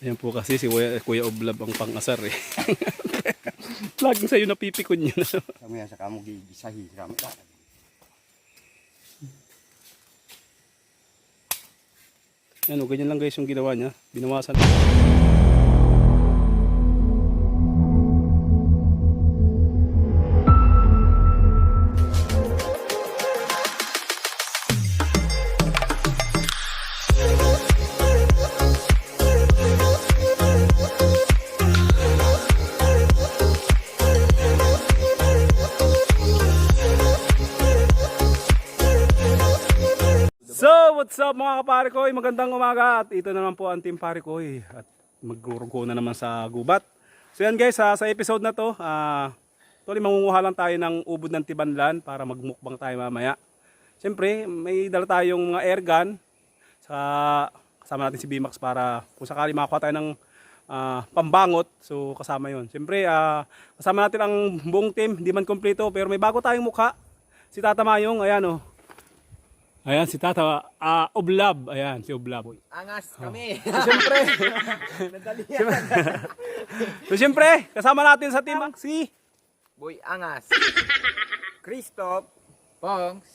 Ayan po kasi si Kuya Oblab ang pang-asar eh. Laging sa'yo napipikon yun. Kami yan sa kamo gigisahi kami ka. Ano, ganyan lang guys yung ginawa niya. Binawasan. So, what's up mga kapare ko? Magandang umaga at ito naman po ang team pare ko at maggurugo na naman sa gubat. So yan guys, sa episode na to, tuloy mangunguha lang tayo ng ubod ng tibanlan para magmukbang tayo mamaya. Siyempre, may dala tayong mga air gun. Kasama natin si Bimax para kung sakali makakuha tayo ng pambangot. So kasama yon. Siyempre, kasama natin ang buong team, hindi man kompleto pero may bago tayong mukha. Si Tata Mayong, ayan o. Ayan si Tata Oblab. Ayan si Oblab. Angas kami. So siyempre, siyempre, kasama natin sa team si Boy Angas. Christoph. Pongs.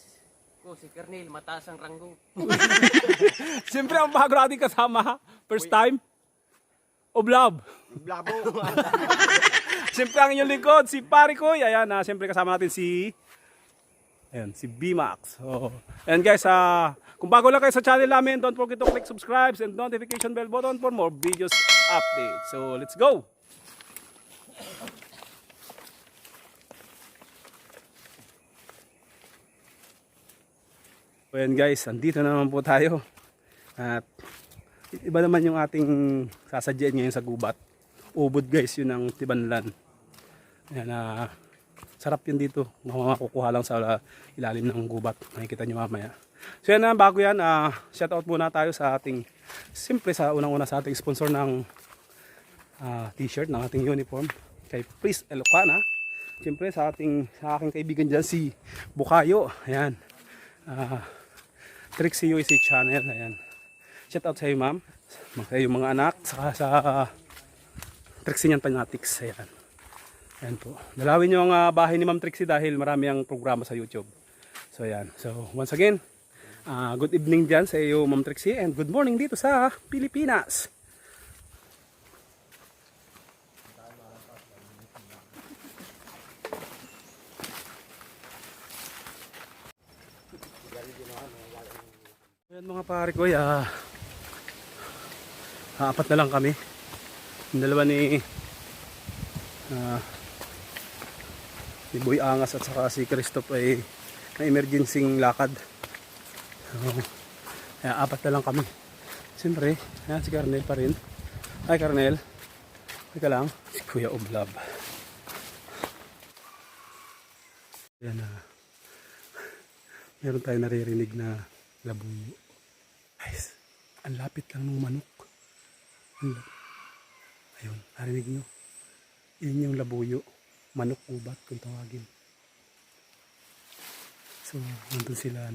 Ko si Kernel, mataas ang ranggo. siyempre ang bago natin kasama. First time. Oblab. Blabo. Siyempre ang inyong lingkod, si Pare Koy. Ayan, siyempre kasama natin si Bimax. So, ayan guys, kung bago lang kayo sa channel namin, don't forget to click subscribe and notification bell button for more videos updates. So, let's go! So, ayan guys, andito na naman po tayo. At iba naman yung ating sasadyain ngayon sa gubat. Ubod guys, yun ang tibanlan. Ayan, sarap yun dito. Makukuha lang sa ilalim ng gubat. Makikita nyo mamaya. So yan na, bago yan, shoutout muna tayo sa ating, siyempre sa unang-una sa ating sponsor ng t-shirt, ng ating uniform. Kay Pris Elocana. Siyempre sa aking kaibigan dyan, si Bukayo. Ayan. Trixie UC channel. Ayan. Shoutout sa iyo ma'am. Sa iyo mga anak. Saka sa Trixie Nyan Fanatics. Ayan. Ayan po. Dalawin nyo ang bahay ni Ma'am Trixie dahil marami ang programa sa YouTube. So ayan. So once again, good evening dyan sa iyo Ma'am Trixie and good morning dito sa Pilipinas. Ayan mga pare ko, apat na lang kami. Yung dalawa ni Boy Angas at saka si Christoph ay na emergency lakad. So, apat na lang kami. Siyempre, si Karnel pa rin. Hi Karnel. Teka lang, si Kuya Oblab. Ayan meron tayong naririnig na labuyo. Guys, ang lapit lang ng manok. Ayun, narinig nyo. Yun yung labuyo. Manok ubat kung tawagin. So, nandun sila,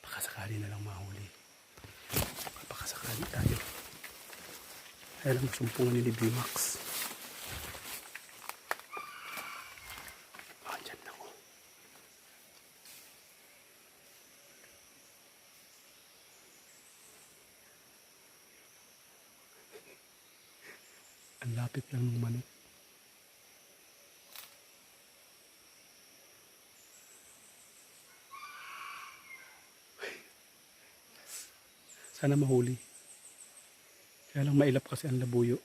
pakasakali na lang mahuli. Pakasakali tayo. Kaya lang masumpungan ni Bimax. Dyan lang oh. Ang lapit lang ng manok. Sana mahuli. Kaya lang mailap kasi ang labuyo.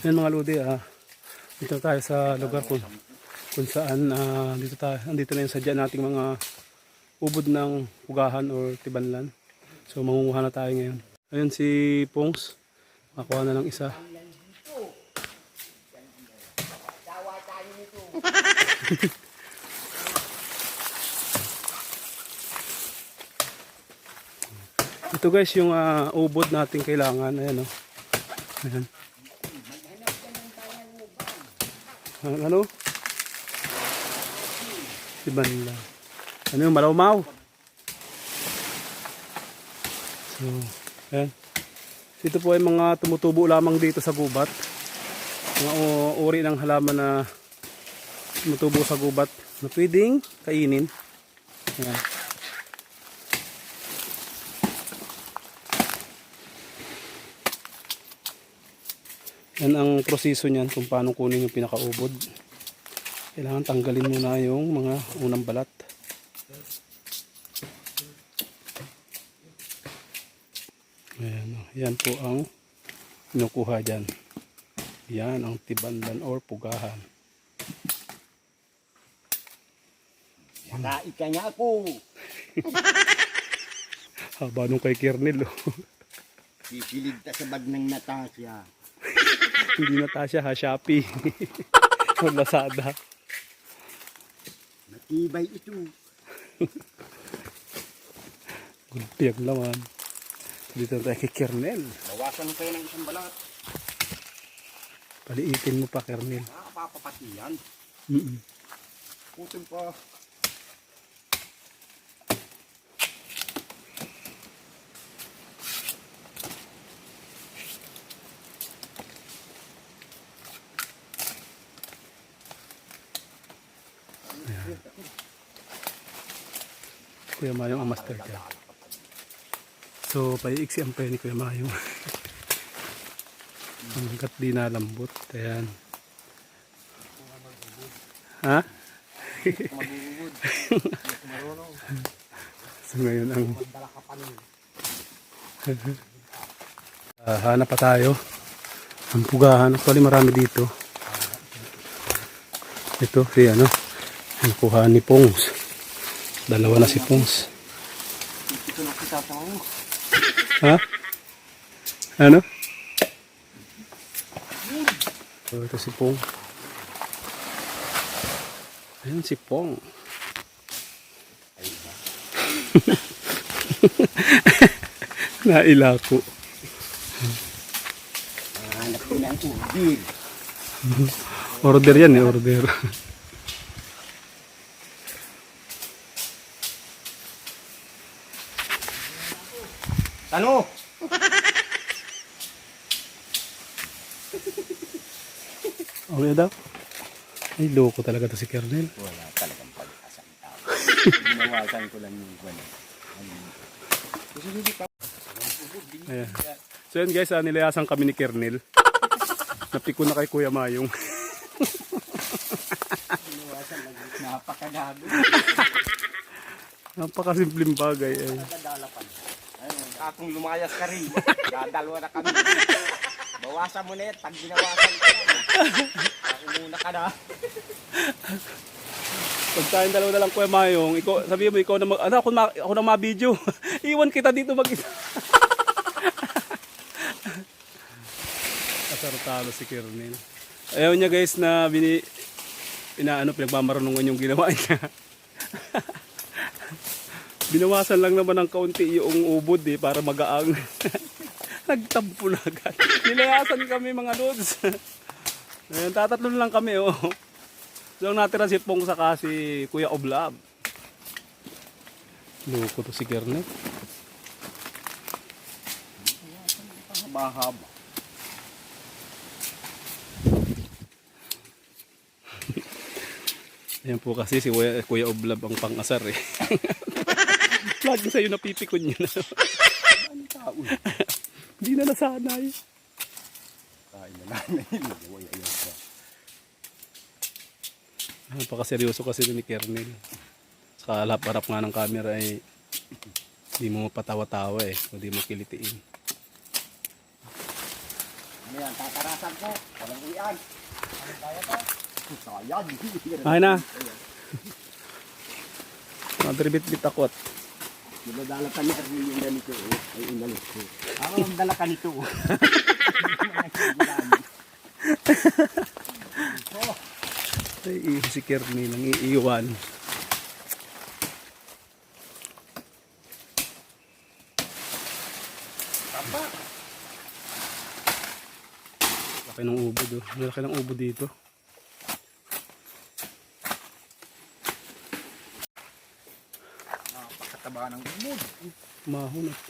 Yan mga lodi, dito tayo sa lugar kung saan andito na yung sadya nating mga ubod ng ugahan or tibanlan. So mangunguha na tayo ngayon. Ayun si Pongs, makakuha na ng isa. Ito guys yung ubod natin kailangan. Ayan o. Ayan. Ano? Si Banla. Ano yung malawmaw? So, ayan. Ito po ay mga tumutubo lamang dito sa gubat. Mga uri ng halaman na tumutubo sa gubat na pwedeng kainin. Ayan. Yan ang proseso niyan kung paano kunin yung pinakaubod. Kailangan tanggalin muna yung mga unang balat. Ayan, yan po ang kinukuha dyan. Yan ang tibandan or pugahan. Nakain ka niya ako. Haba nung kay Kernel. Sisilid ka sa bag ng Natasha. Hindi na tasya ha, Shopee. O Lazada. Matibay ito. Gulpi ang laman. Dito tayo kay Kernel. Bawasan kayo ng isang balat. Paliitin mo pa, Kernel. Nakakapapati yan. Putin pa. Kuya Mayong ang master dyan. So, paiiksi ang pwede ni Kuya Mayong. Hanggat di nalambot. Ayan. Ha? So, ngayon ang hanap pa tayo. Ang pugahan. Actually, marami dito. Ito, si ano. Ang kuha ni Pongs. Dalawa na si Pongs. Ito na kita sa mo. Ha? Ano? So, ito si Pong. Ayan si Pong. Nailako. Hanap ko ng ubig. Order yan eh, order. Ano? Okay daw? Ay, loko talaga to si Kernel. Wala talagang pag-asa ang tao. Ginawasan ko lang yung ano. Ayan. So yun guys, nilayasan kami ni Kernel. Napiko na kay Kuya Mayong. Ginawasan lang. Napakagago. Napakasimpleng bagay. Ay. Nadadalapan. Ayun, akong lumayas ka rin. Dadalwa na kami. Bawasan mo na yan. Pag ginawasan ka na. Ako muna ka na. Pag tayong dalawa na lang Kuya Mayong, ikaw, sabihin mo ikaw na ako na ma-video. Iwan kita dito mag-isa. Asartalo si Kernel. Ayaw niya guys na pinagmamarunungan yung ginawa niya. Binawasan lang naman ng kaunti yung ubod para magaang. Nagtampo na agad. Nilayasan kami mga lods. Ayan, tatatlo lang kami So ang natira si Pong saka si Kuya Oblab. Loko to si Kernel. Mahaba. Ayan po kasi si Kuya Oblab ang pang-asar eh. Lagi sa'yo napipikon niya na. Ano tao? Hindi na nasanay. Kain na namin. Ayaw ka. Napakaseryoso kasi ni Kernel. Sa harap-harap nga ng camera ay hindi mo mapatawa-tawa hindi mo kilitiin. Ano yan? Tatarasan ko. Walang uwian. Ano kaya ka? Sayad. Ay na. Maдрibit-bit akot. Dinadala ka ni Armin yung ganito. Ay, inalis ko. Ako ang dala ka nito. Ay, si Kernel ang iiwan. Laki ng ubod oh. Malaki ng ubod dito. Napakataba ng umod. Mahon at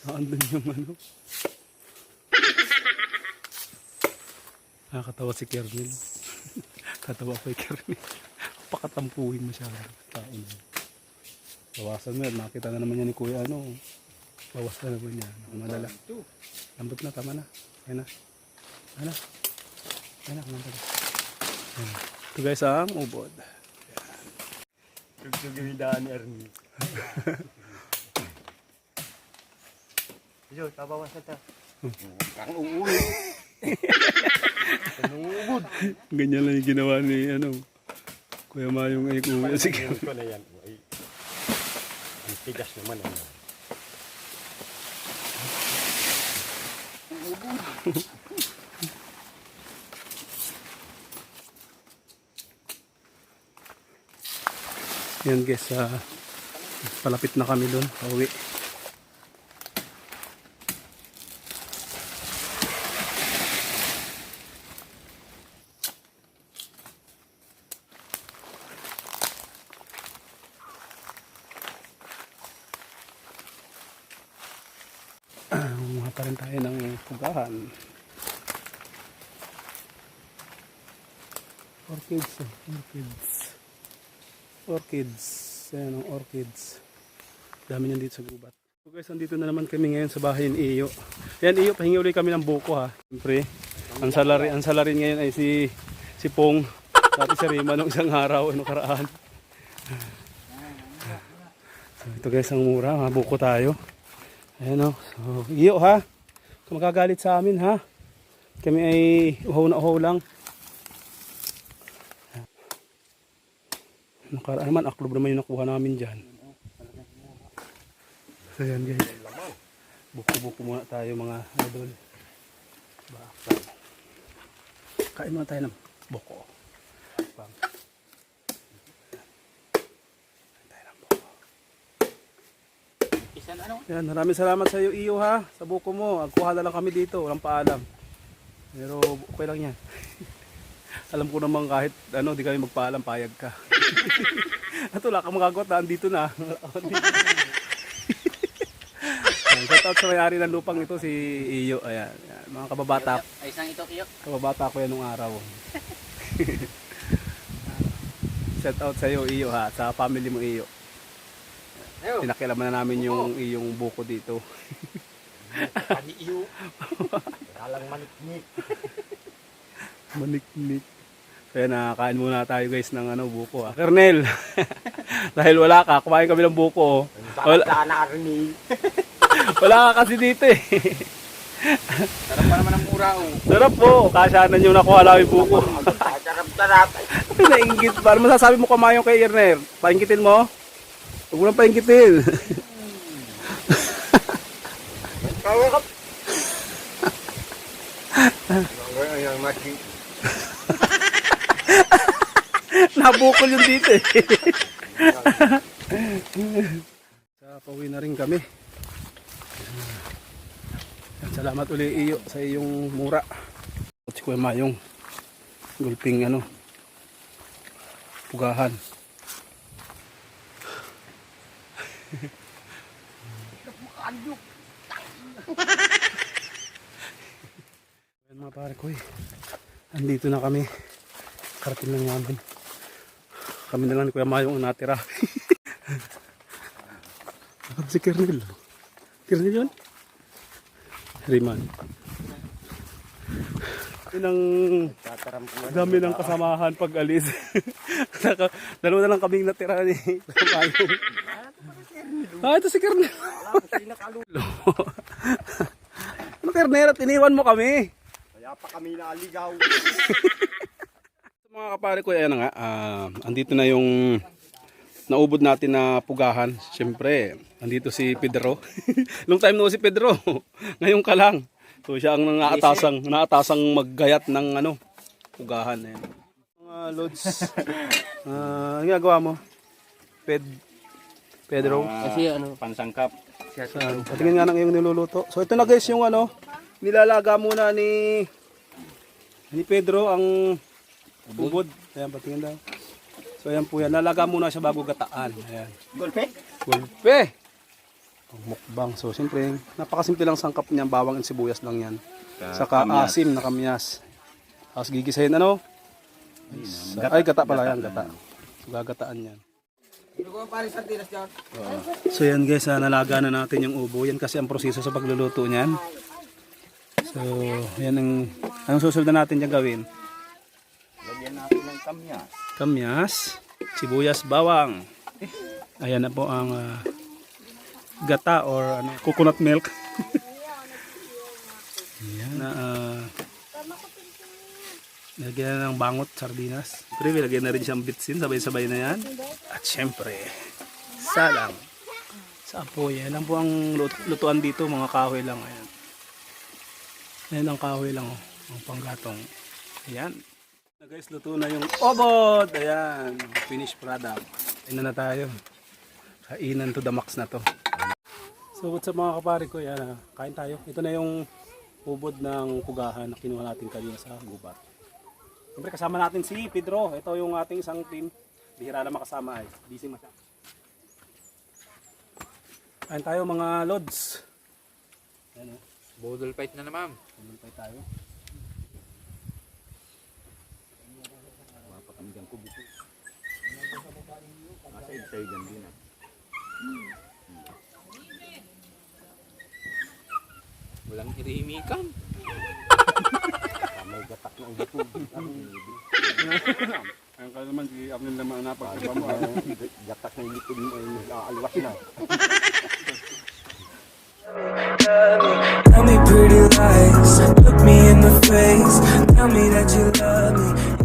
naandun yung ano. Nakakatawa si Kernel. Katawa ko kay Kernel. Pakatampuhin masyado. Taon. Bawasan mo yan. Makita na naman yan ni Kuya. Ano. Bawas na naman yan. Malala. Lambot na. Tama na. Ayan na. Ayan na. Ayan na. Kumanta na. Ayan. Ito guys ang ubod. Tugtog yung hidaan ni Ernie. Yo, tabawas na ta. Ang uuwi. Ganyan lang yung ginawa ni ano. Kuya Mayong ay kuya. Sige. Ko na yan. Ay, ang tigas naman. Ano. Yan guys, palapit na kami doon, pauwi. Mga pa rin tayo ng pugahan. Orchids, orchids. Orchids. Ayan ang orchids. Dami niyan dito sa gubat. So guys, andito na naman kami ngayon sa bahay ni Iyo. Yan Iyo, pahingi ulit kami ng buko ha. Siyempre, ang salarin ngayon ay si Pong. Dati si Rima nung isang araw, ano karaan. So ito guys, ang mura, ha? Buko tayo. Ayan o. So, Iyo ha. Kung magagalit sa amin ha. Kami ay uhaw na uhaw lang. Nakaraan naman, aklob naman yung nakuha namin dyan. So yan guys. Buko-buko muna tayo mga idol. Baka. Kain muna tayo ng buko. Bang. Kain tayo ng buko. Yan, maraming salamat sa iyo Iyo ha. Sa buko mo. Agkuha na lang kami dito. Walang paalam. Pero okay lang yan. Alam ko naman kahit ano, di kami magpaalam, payag ka. At wala kang magagot, andito na. Shout out sa may-ari ng lupang ito, si Iyo. Ayan, ayan. Mga kababata. Ay, isang ito, Iyo. Kababata ko yan nung araw. Shout out sa iyo, Iyo ha. Sa family mo, Iyo. Pinakialaman na namin yung iyong buko dito. Pani iyo. Walang maniknik. Maniknik. Kaya nakakain muna tayo guys ng ano, buko ha. Kernel, dahil wala ka, kumain kami ng buko. Wala na Ernie. Wala ka kasi dito eh. Sarap pa naman ang mura, oh. Sarap po, kasyanan yung nakuha lang yung buko. Sarap-sarap. Nainggit, para masasabi mo kumain kay Erner. Painggitin mo? Huwag mo lang painggitin. Kawakap. Ang maki. Nabukol yung dito eh. Pauwi na rin kami. Salamat ulit Iyo sa iyong mura. At si Kuya Mayong gulping ano, pugahan. Ayan mga pare ko eh. Andito na kami. Karating lang namin. Kami na lang ni Kuya Mayong natira. Nakap si Kernel. Kernel yun? Riman. Yun ang dami ng kasamahan pag alis. Dalawa na lang kaming natira ni Kuya Mayong. Ito si Kernel. Ano Kernel? At iniwan mo kami. Kaya pa kami naaligaw. Mga kapare ko, ayan na nga, andito na yung naubod natin na pugahan. Siyempre, andito si Pedro. Long time no si Pedro. Ngayon ka lang. So siya ang naatasang maggayat ng ano, pugahan. Ayan. Mga lods, ano ginagawa mo? Pedro? Kasi ano, Pansangkap. Saan? Patingin nga ng iyong niluluto. So ito na guys yung ano, nilalaga muna ni Pedro ang ubod. Ayan, patingin daw. So ayan po yan, nalaga muna siya bago gataan. Ayan. Gulpe? Gulpe! Ang mukbang. So siyempre, napakasimple lang sangkap niya, bawang and sibuyas lang yan. Saka asim na kamyas. Tapos gigisahin ano? Ay, gata pala yan, gata. So gagataan yan. So yan guys, nalaga na natin yung ubo. Yan kasi ang proseso sa pagluluto niyan. So yan ang susunod na natin dyan gawin. Lagyan natin ng kamyas. Kamyas, sibuyas, bawang. Ayan na po ang gata or ano, coconut milk. Ayan na lagyan na ng bangot, sardinas. Pero lagyan na rin siyang bitsin, sabay-sabay na yan. At syempre, salang. Sa apoy, yan lang po ang lutuan dito, mga kahoy lang. Ayan. Ayan ang kahoy lang, oh, ang panggatong. Ayan. Na guys, luto na yung obod. Ayan, finished product. Ayun na tayo. Kainan to the max na to. So what's up mga kapare ko, yan, kain tayo. Ito na yung ubod ng pugahan na kinuha natin kanina sa gubat. Siyempre kasama natin si Pedro. Ito yung ating isang team. Bihira na makasama ay. Busy masyado. Kain tayo mga lods. Ayan o. Budol fight na naman. Kain tayo. Mapakamigan ko buto. Asay-saygan din ah. Walang irimikan. May gatak ng buto. Ayun ka naman, di ako nila mga napagkaba mo. Gatak ng likod mo ay nag-aalwas na. Tell me pretty lies, look me in the face. Tell me that you love me.